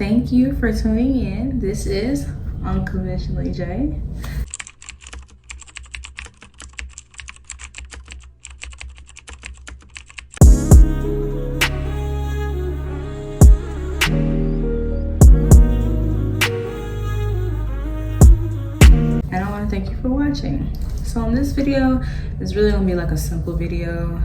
Thank you for tuning in. This is Unconventionally J. And I want to thank you for watching. So in this video, it's really gonna be like a simple video.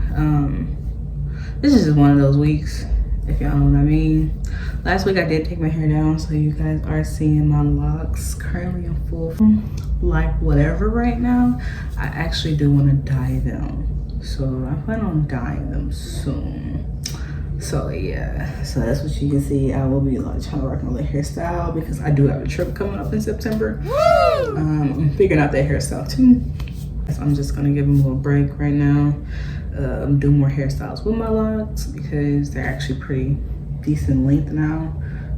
This is just one of those weeks, if y'all know what I mean. Last week I did take my hair down, so you guys are seeing my locks currently in full like whatever right now. I actually do want to dye them, so I plan on dyeing them soon. So yeah, so that's what you can see. I will be like trying to work on the hairstyle because I do have a trip coming up in September. I'm figuring out that hairstyle too. So I'm just gonna give them a little break right now. Do more hairstyles with my locks because they're actually pretty decent length now.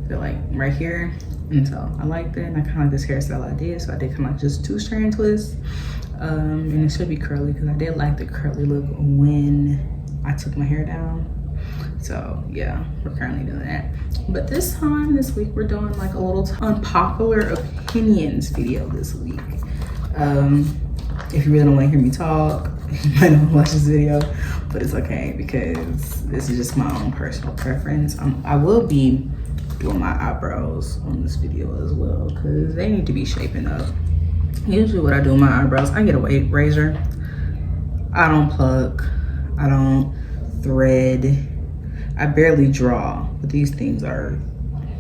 They're like right here, and so I like that. And I kind of like this hairstyle I did, so I did kind of like just 2-strand twists. And it should be curly because I did like the curly look when I took my hair down. So yeah, we're currently doing that. But this week we're doing like a little unpopular opinions video this week. If you really don't want to hear me talk, you might not watch this video, but it's okay because this is just my own personal preference. I will be doing my eyebrows on this video as well because they need to be shaping up. Usually what I do with my eyebrows, I get a weight razor. I don't pluck, I don't thread, I barely draw, but these things are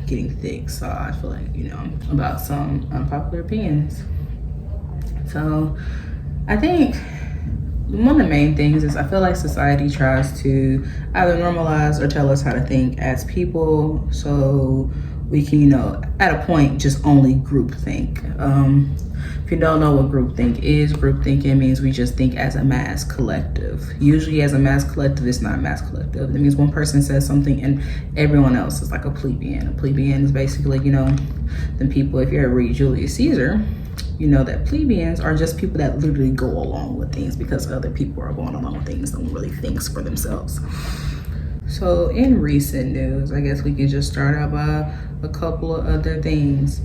getting thick, so I feel like, you know, about some unpopular opinions. So I think one of the main things is I feel like society tries to either normalize or tell us how to think as people, so we can, you know, at a point just only group think. If you don't know what groupthink is, group thinking means we just think as a mass collective. Usually as a mass collective, it's not a mass collective. It means one person says something and everyone else is like a plebeian. A plebeian is basically, you know, the people, if you ever read Julius Caesar, you know that plebeians are just people that literally go along with things because other people are going along with things and really thinks for themselves. So in recent news, I guess we could just start out by a couple of other things.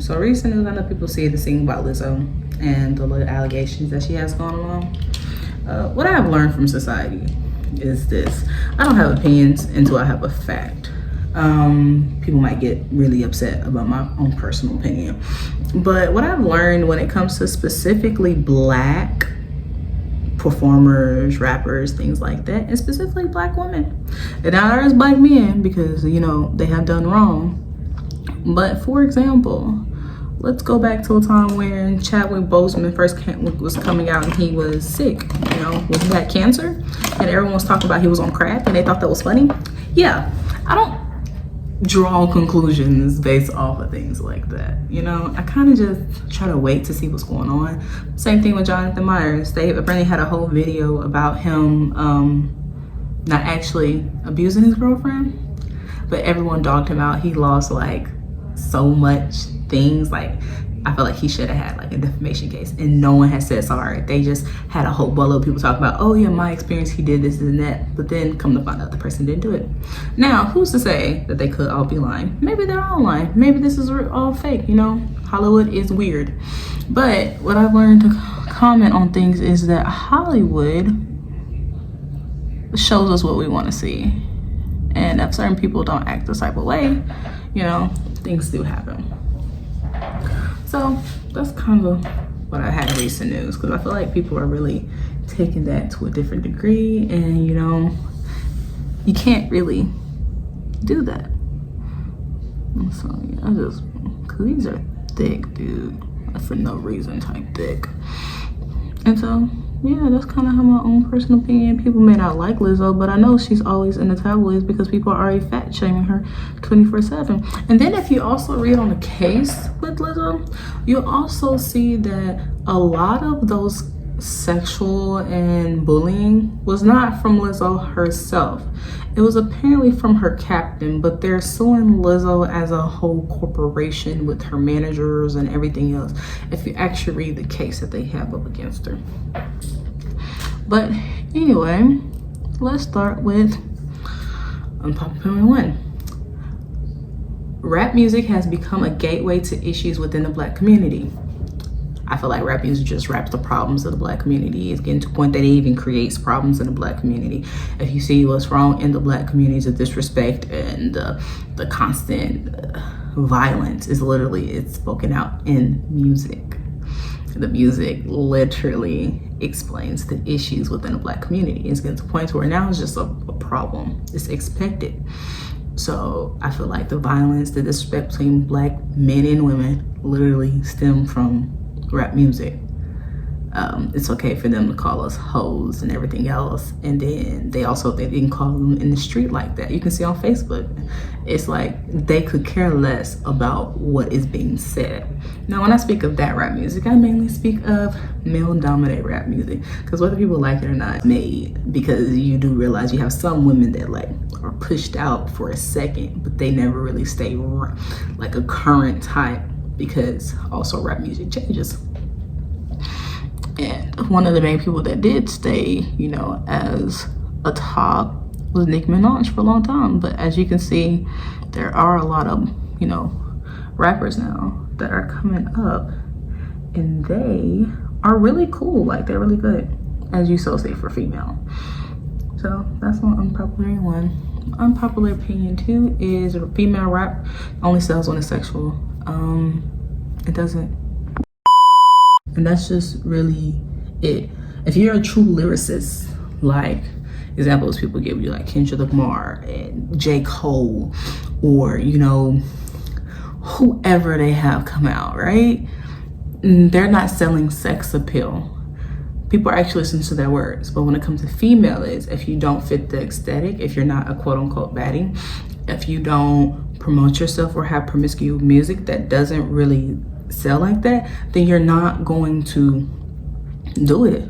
So recent news, I know people see this thing about Lizzo and the little allegations that she has going along. What I have learned from society is this: I don't have opinions until I have a fact. People might get really upset about my own personal opinion, but what I've learned when it comes to specifically Black performers, rappers, things like that, and specifically Black women, and now there's Black men because, you know, they have done wrong. But for example, let's go back to a time when Chadwick Boseman first was coming out and he was sick, you know, when he had cancer, and everyone was talking about he was on crack and they thought that was funny. Yeah, I don't draw conclusions based off of things like that, you know. I kind of just try to wait to see what's going on. Same thing with Jonathan Myers. They apparently had a whole video about him not actually abusing his girlfriend, but everyone dogged him out. He lost like so much things. Like, I felt like he should have had like a defamation case, and no one has said sorry. They just had a whole boatload of people talking about, oh yeah, my experience, he did this and that, but then come to find out the person didn't do it. Now, who's to say that they could all be lying? Maybe they're all lying. Maybe this is all fake, you know? Hollywood is weird. But what I've learned to comment on things is that Hollywood shows us what we want to see. And if certain people don't act this type of way, you know, things do happen. So that's kind of what I had in recent news, because I feel like people are really taking that to a different degree, and, you know, you can't really do that. And so yeah, because these are thick, dude, for no reason type thick. And so yeah, that's kind of how my own personal opinion. People may not like Lizzo, but I know she's always in the tabloids because people are already fat shaming her 24/7. And then if you also read on the case with Lizzo, you'll also see that a lot of those sexual and bullying was not from Lizzo herself. It was apparently from her captain, but they're suing Lizzo as a whole corporation with her managers and everything else, if you actually read the case that they have up against her. But anyway, let's start with unpopular one. Rap music has become a gateway to issues within the Black community. I feel like rap music just raps the problems of the Black community. It's getting to the point that it even creates problems in the Black community. If you see what's wrong in the Black communities, of disrespect and the constant violence is literally, it's spoken out in music. The music literally explains the issues within the Black community. It's getting to the point where now it's just a problem. It's expected. So I feel like the violence, the disrespect between Black men and women literally stem from rap music. It's okay for them to call us hoes and everything else, and then they can call them in the street like that. You can see on Facebook, it's like they could care less about what is being said. Now when I speak of that rap music, I mainly speak of male dominated rap music, because whether people like it or not, made, because you do realize you have some women that like are pushed out for a second, but they never really stay like a current type, because also rap music changes. And one of the main people that did stay, you know, as a top was Nicki Minaj for a long time. But as you can see, there are a lot of, you know, rappers now that are coming up, and they are really cool. Like, they're really good, as you so say for female. So that's one unpopular one. Unpopular opinion 2 is female rap only sells when it's sexual. It doesn't. And that's just really it. If you're a true lyricist, like examples people give you, like Kendrick Lamar and J. Cole, or, you know, whoever they have come out, right? They're not selling sex appeal. People are actually listening to their words. But when it comes to female, is if you don't fit the aesthetic, if you're not a quote unquote baddie, if you don't promote yourself or have promiscuous music that doesn't really sell like that, then you're not going to do it.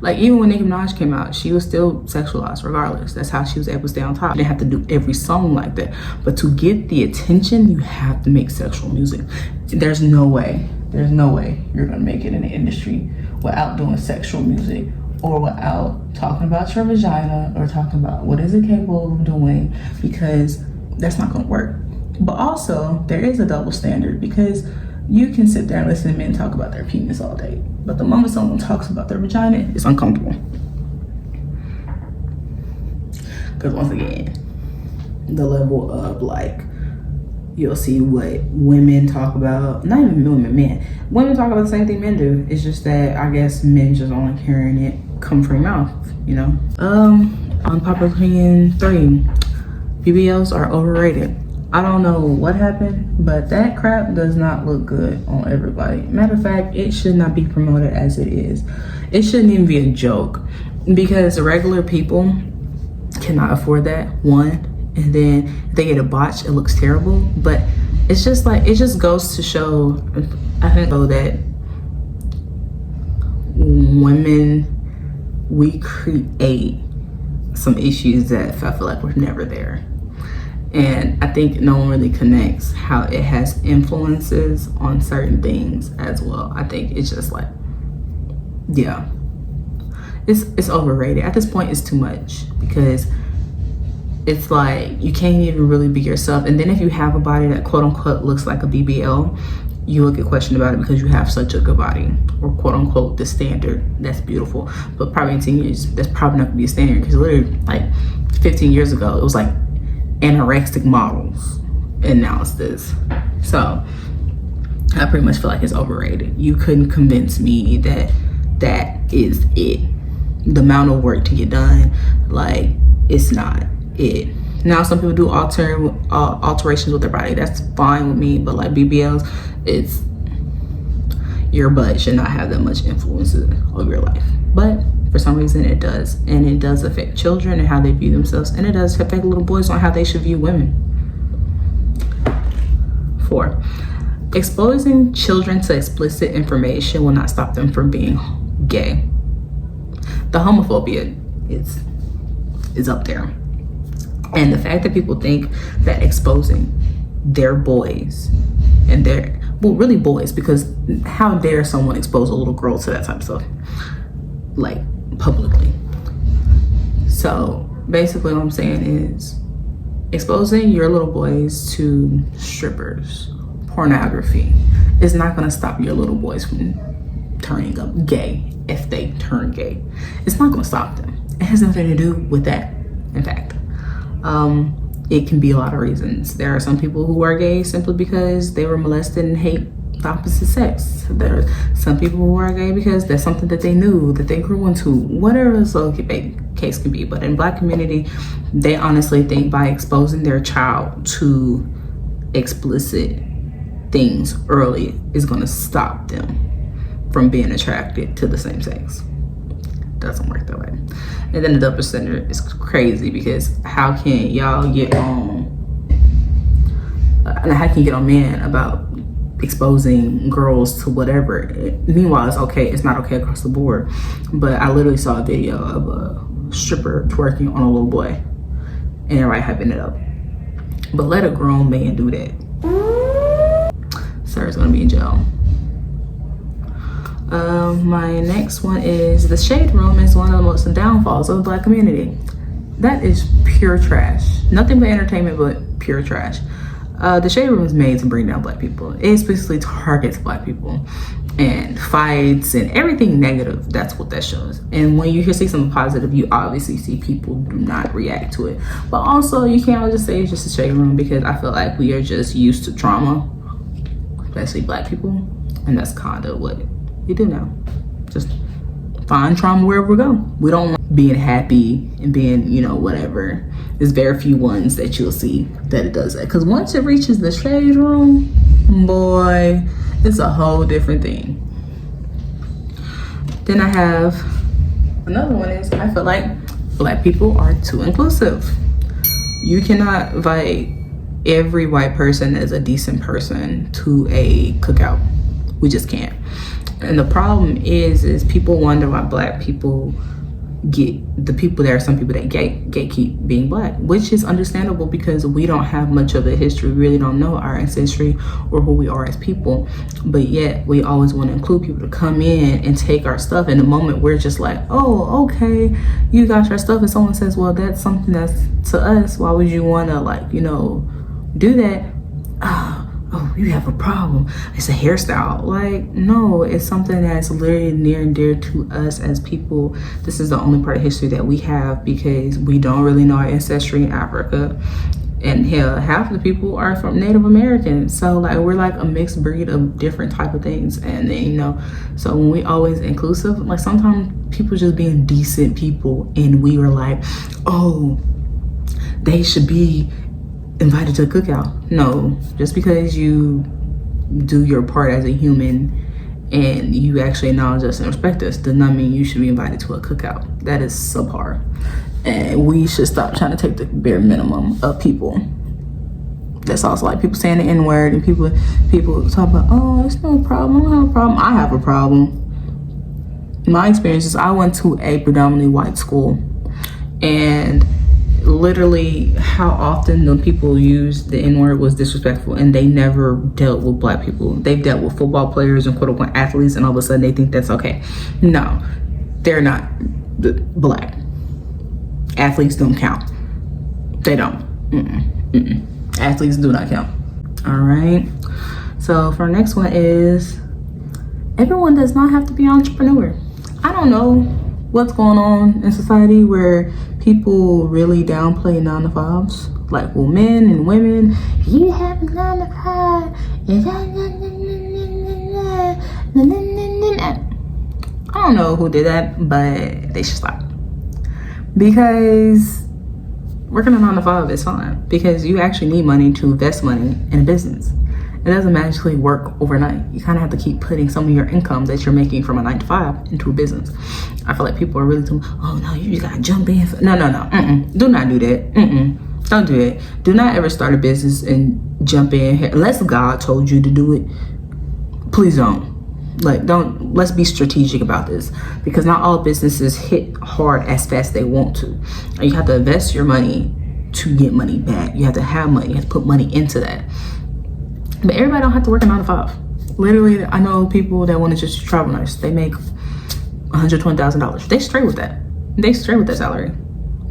Like, even when Nicki Minaj came out, she was still sexualized regardless. That's how she was able to stay on top. You didn't have to do every song like that. But to get the attention, you have to make sexual music. There's no way you're gonna make it in the industry without doing sexual music, or without talking about your vagina, or talking about what is it capable of doing, because that's not gonna work. But also, there is a double standard, because you can sit there and listen to men talk about their penis all day, but the moment someone talks about their vagina, it's uncomfortable. Because once again, the level of, like, you'll see what women talk about, not even women, men. Women talk about the same thing men do. It's just that I guess men just only hearing it come from your mouth, you know? Unpopular opinion 3, BBLs are overrated. I don't know what happened, but that crap does not look good on everybody. Matter of fact, it should not be promoted as it is. It shouldn't even be a joke, because regular people cannot afford that, one, and then if they get a botch, it looks terrible. But it's just like, it just goes to show, I think, though, that women, we create some issues that I feel like were never there. And I think no one really connects how it has influences on certain things as well. I think it's just like, yeah, it's overrated. At this point, it's too much, because it's like you can't even really be yourself. And then if you have a body that quote unquote looks like a BBL, you will get questioned about it because you have such a good body, or quote unquote the standard. That's beautiful. But probably in 10 years, that's probably not gonna be a standard, because literally like 15 years ago, it was like anorexic models, and now it's this. So I pretty much feel like it's overrated. You couldn't convince me that that is it. The amount of work to get done, like, it's not it. Now some people do alterations with their body. That's fine with me, but like BBLs, it's, your butt should not have that much influence over your life. But for some reason it does, and it does affect children and how they view themselves, and it does affect little boys on how they should view women. 4, exposing children to explicit information will not stop them from being gay. The homophobia is up there, and the fact that people think that exposing their boys and their, well, really boys, because how dare someone expose a little girl to that type of stuff, like, publicly. So basically what I'm saying is, exposing your little boys to strippers, pornography is not going to stop your little boys from turning up gay if they turn gay. It's not going to stop them. It has nothing to do with that, in fact. It can be a lot of reasons. There are some people who are gay simply because they were molested and hate the opposite sex. There are some people who are gay because that's something that they knew, that they grew into, whatever the case can be. But in Black community, they honestly think by exposing their child to explicit things early is going to stop them from being attracted to the same sex. Doesn't work that way. And then the double standard is crazy, because how can y'all get on how can you get on men about exposing girls to whatever? Meanwhile, it's okay, it's not okay across the board. But I literally saw a video of a stripper twerking on a little boy and everybody hyping it up. But let a grown man do that, sir's gonna be in jail. My next one is the shade room is one of the most downfalls of the Black community. That is pure trash. Nothing but entertainment, but pure trash. The shade room is made to bring down Black people. It specifically targets Black people and fights and everything negative. That's what that shows. And when you see something positive, you obviously see people do not react to it. But also, you can't just say it's just a shade room, because I feel like we are just used to trauma, especially Black people, and that's kind of what we do now. Just find trauma wherever we go. We don't want being happy and being, you know, whatever. There's very few ones that you'll see that it does that. Because once it reaches the shade room, boy, it's a whole different thing. Then I have another one is, I feel like Black people are too inclusive. You cannot invite every white person as a decent person to a cookout. We just can't. And the problem is people wonder why Black people get, the people, there are some people that gatekeep being Black, which is understandable because we don't have much of a history. We really don't know our ancestry or who we are as people. But yet we always want to include people to come in and take our stuff. In the moment we're just like, oh, okay, you got your stuff. And someone says, well, that's something that's to us. Why would you want to, like, you know, do that? Oh, you have a problem. It's a hairstyle. Like, no, it's something that's literally near and dear to us as people. This is the only part of history that we have, because we don't really know our ancestry in Africa. And hell, half of the people are from Native Americans. So like, we're like a mixed breed of different type of things. And then, you know, so when we always inclusive, like sometimes people just being decent people and we were like, oh, they should be invited to a cookout. No, just because you do your part as a human and you actually acknowledge us and respect us does not mean you should be invited to a cookout. That is subpar, and we should stop trying to take the bare minimum of people. That's also like people saying the N-word, and people talk about, oh, it's no problem, I don't have a problem. I have a problem. My experience is I went to a predominantly white school, and literally how often the people use the N-word was disrespectful, and they never dealt with Black people. They've dealt with football players and quote-unquote athletes, and all of a sudden they think that's okay. No, they're not Black. Athletes don't count. They don't. Athletes do not count. All right, so for our next one is, everyone does not have to be an entrepreneur. I don't know what's going on in society where people really downplay 9-to-5s. Like, well, men and women, you have a 9-to-5. I don't know who did that, but they should stop. Because working a 9-to-5 is fine, because you actually need money to invest money in a business. It doesn't magically work overnight. You kind of have to keep putting some of your income that you're making from a 9-to-5 into a business. I feel like people are really oh no, you just gotta jump in. No. Do not do that. Don't do it. Do not ever start a business and jump in here unless God told you to do it. Please don't. Like, don't. Let's be strategic about this, because not all businesses hit hard as fast as they want to. And you have to invest your money to get money back. You have to have money. You have to put money into that. But everybody don't have to work a 9-to-5. Literally, I know people that want to just travel nurse. They make $120,000. They straight with that. They straight with that salary.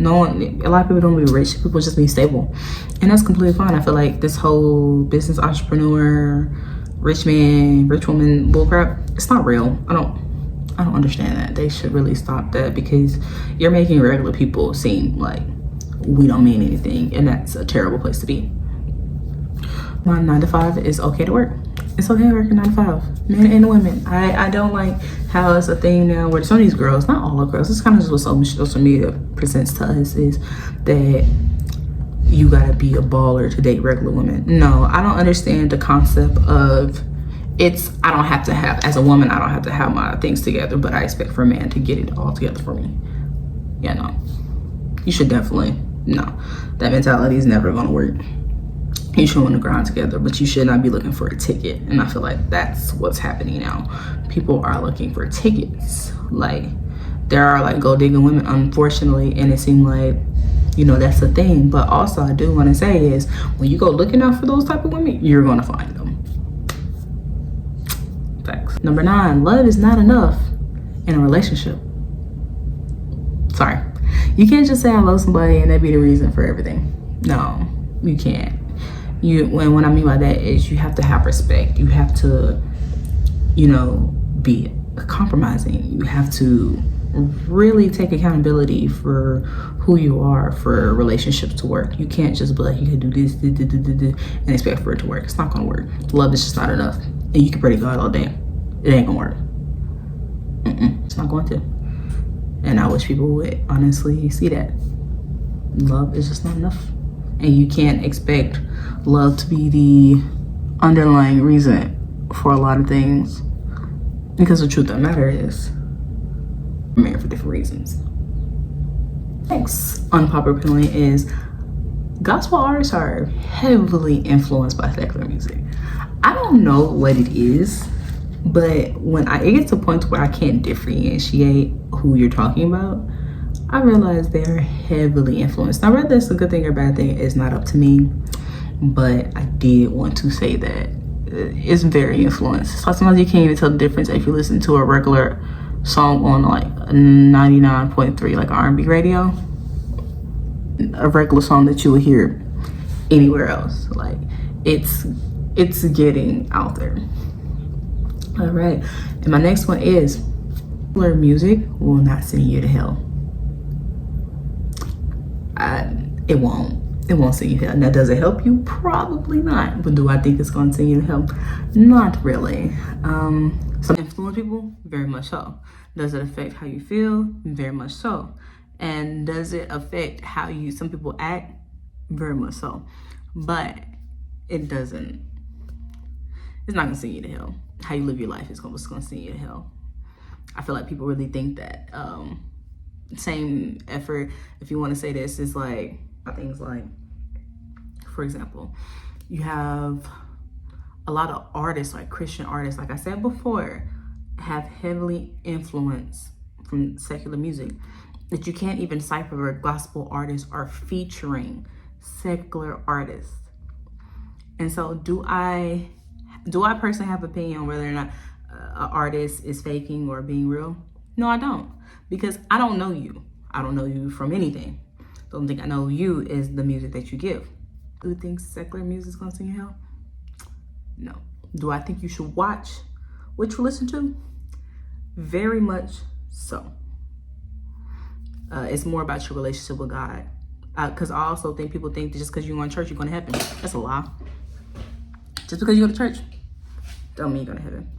No one, a lot of people don't be rich. People just be stable, and that's completely fine. I feel like this whole business entrepreneur, rich man, rich woman bullcrap, it's not real. I don't understand that. They should really stop that, because you're making regular people seem like we don't mean anything, and that's a terrible place to be. My 9 to 5 is okay to work. It's okay to work a 9 to 5, men and women. I don't like how it's a thing now where some of these girls, not all the girls, it's kind of just what social media presents to us, is that you gotta be a baller to date regular women. No, I don't understand the concept of I don't have to have, as a woman, I don't have to have my things together, but I expect for a man to get it all together for me. Yeah, no. You should definitely, no. That mentality is never gonna work. You should want to grind together, but you should not be looking for a ticket. And I feel like that's what's happening now. People are looking for tickets. Like, there are like gold digging women, unfortunately, and it seems like, you know, that's a thing. But also, I do want to say is, when you go looking out for those type of women, you're gonna find them. Facts. Number 9, love is not enough in a relationship. Sorry, you can't just say I love somebody and that be the reason for everything. No, you can't. What I mean by that is, you have to have respect. You have to, you know, be compromising. You have to really take accountability for who you are for relationships to work. You can't just be like, you can do this, and expect for it to work. It's not gonna work. Love is just not enough. And you can pray to God all day. It ain't gonna work. It's not going to. And I wish people would honestly see that. Love is just not enough. And you can't expect love to be the underlying reason for a lot of things, because the truth of the matter is, we're married for different reasons. Next unpopular opinion is, gospel artists are heavily influenced by secular music. I don't know what it is, but when it gets to points where I can't differentiate who you're talking about, I realize they're heavily influenced. Now, whether it's a good thing or bad thing is not up to me, but I did want to say that it's very influenced. So sometimes you can't even tell the difference if you listen to a regular song on like 99.3, like R&B radio, a regular song that you would hear anywhere else. Like, it's getting out there. All right, and my next one is, popular music will not send you to hell. It won't send you to hell. Now, does it help you? Probably not. But do I think it's going to send you to hell? Not really. Some influence people, very much so. Does it affect how you feel? Very much so. And does it affect how some people act? Very much so. But it doesn't. It's not going to send you to hell. How you live your life is what's going to send you to hell. I feel like people really think that same effort, if you want to say this, is like things like, for example, you have a lot of artists, like Christian artists, like I said before, have heavily influenced from secular music, that you can't even decipher where gospel artists are featuring secular artists. And so do I personally have opinion on whether or not an artist is faking or being real? No, I don't, because I don't know you. I don't know you from anything. The only thing I know you is the music that you give. Do you think secular music is gonna send you hell? No. Do I think you should watch what you listen to? Very much so. It's more about your relationship with God. Because I also think people think that just because you go to church, you're going to heaven. That's a lie. Just because you go to church, don't mean you're going to heaven.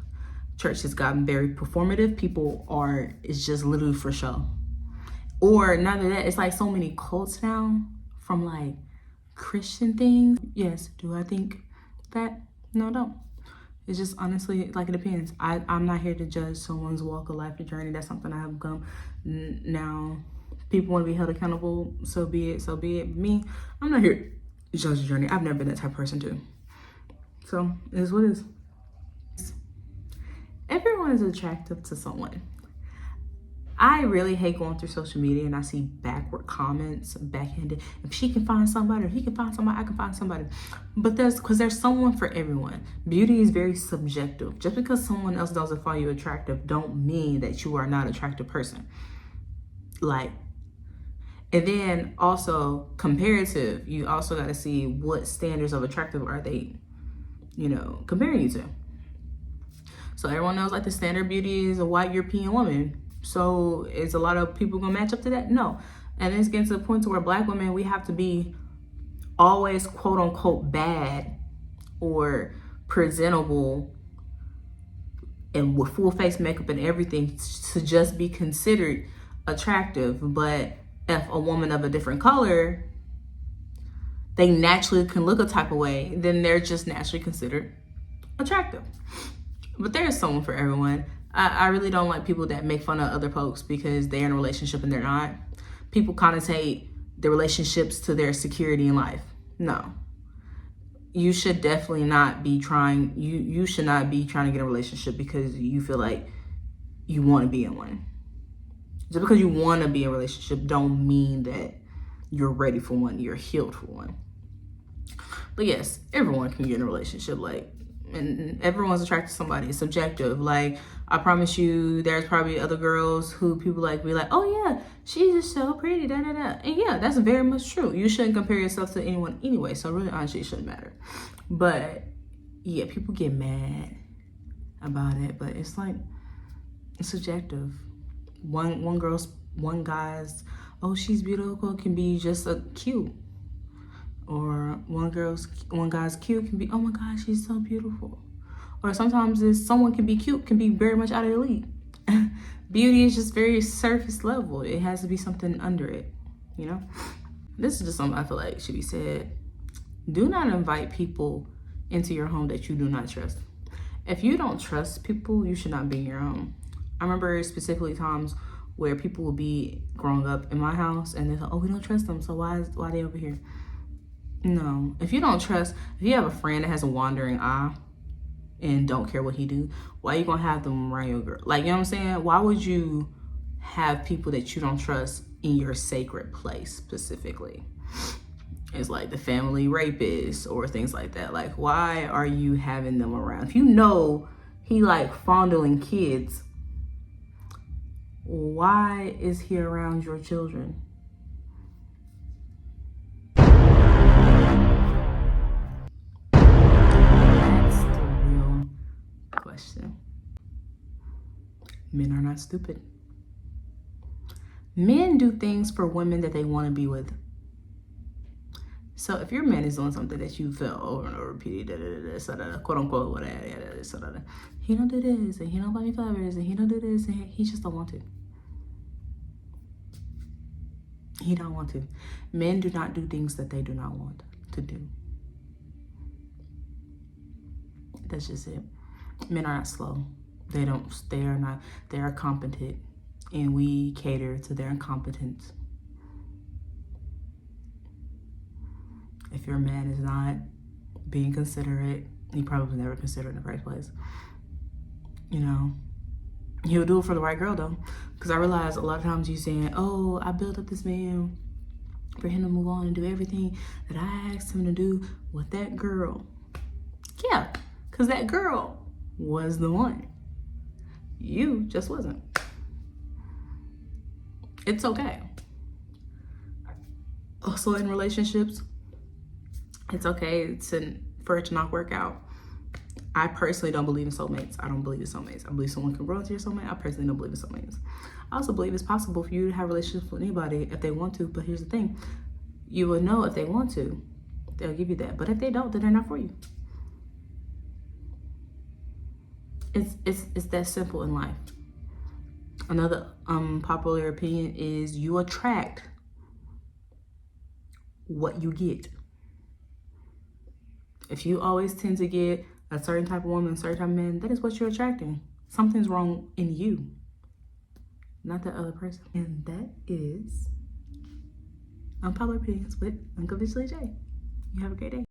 Church has gotten very performative. It's just literally for show. Or none of that. It's like so many cults now from like Christian things. Yes, do I think that? No, I don't. It's just honestly, like, it depends. I'm not here to judge someone's walk of life or journey. That's something I have come. Now, people want to be held accountable, so be it, so be it. Me, I'm not here to judge the journey. I've never been that type of person too. So, it is what it is. Everyone is attractive to someone. I really hate going through social media and I see backward comments, backhanded. If she can find somebody, or he can find somebody, I can find somebody. But there's someone for everyone. Beauty is very subjective. Just because someone else doesn't find you attractive, don't mean that you are not an attractive person. Like, And then also comparative, you also got to see what standards of attractive are they, comparing you to. So everyone knows like the standard beauty is a white European woman. So is a lot of people gonna match up to that? No. And it's getting to the point to where Black women, we have to be always quote unquote bad or presentable and with full face makeup and everything to just be considered attractive. But if a woman of a different color, they naturally can look a type of way, then they're just naturally considered attractive. But there's someone for everyone. I really don't like people that make fun of other folks because they're in a relationship and they're not. People connotate their relationships to their security in life. No. You should definitely not be trying, you should not be trying to get a relationship because you feel like you want to be in one. Just because you want to be in a relationship don't mean that you're ready for one, you're healed for one. But yes, everyone can get in a relationship, and everyone's attracted to somebody. It's subjective. Like, I promise you, there's probably other girls who people be like, oh yeah, she's just so pretty, da da da. And yeah, that's very much true. You shouldn't compare yourself to anyone anyway. So really, honestly, it shouldn't matter. But yeah, people get mad about it, but it's like, it's subjective. One guy's, oh, she's beautiful can be just a cute. Or one guy's cute can be, oh my gosh, she's so beautiful. Or sometimes someone can be cute, can be very much out of the league. Beauty is just very surface level. It has to be something under it, This is just something I feel like should be said. Do not invite people into your home that you do not trust. If you don't trust people, you should not be in your home. I remember specifically times where people will be growing up in my house and they're like, oh, we don't trust them, so why are they over here? No, if you don't trust, if you have a friend that has a wandering eye and don't care what he do, why are you gonna have them around your girl? Like, you know what I'm saying? Why would you have people that you don't trust in your sacred place specifically? It's like the family rapist or things like that. Like, why are you having them around? If you know he like fondling kids, why is he around your children? Question. Men are not stupid. Men do things for women that they want to be with. So if your man is doing something that you felt over and over repeated, quote unquote, whatever, he don't do this and he don't buy me flowers and he don't do this and he just don't want to. He don't want to. Men do not do things that they do not want to do. That's just it. Men are not slow. They are competent, and we cater to their incompetence. If your man is not being considerate, he probably was never considered in the first place. He'll do it for the right girl though. Because I realize a lot of times you saying, oh, I built up this man for him to move on and do everything that I asked him to do with that girl. Yeah, because that girl was the one. You just wasn't. It's okay. Also in relationships, it's okay for it to not work out. I personally don't believe in soulmates. I don't believe in soulmates. I believe someone can grow into your soulmate. I personally don't believe in soulmates. I also believe it's possible for you to have relationships with anybody if they want to, but here's the thing. You will know if they want to. They'll give you that. But if they don't, then they're not for you. It's that simple in life. Another popular opinion is you attract what you get. If you always tend to get a certain type of woman, a certain type of man, that is what you're attracting. Something's wrong in you, not the other person. And that is Unpopular Opinions with Unconventionally J. You have a great day.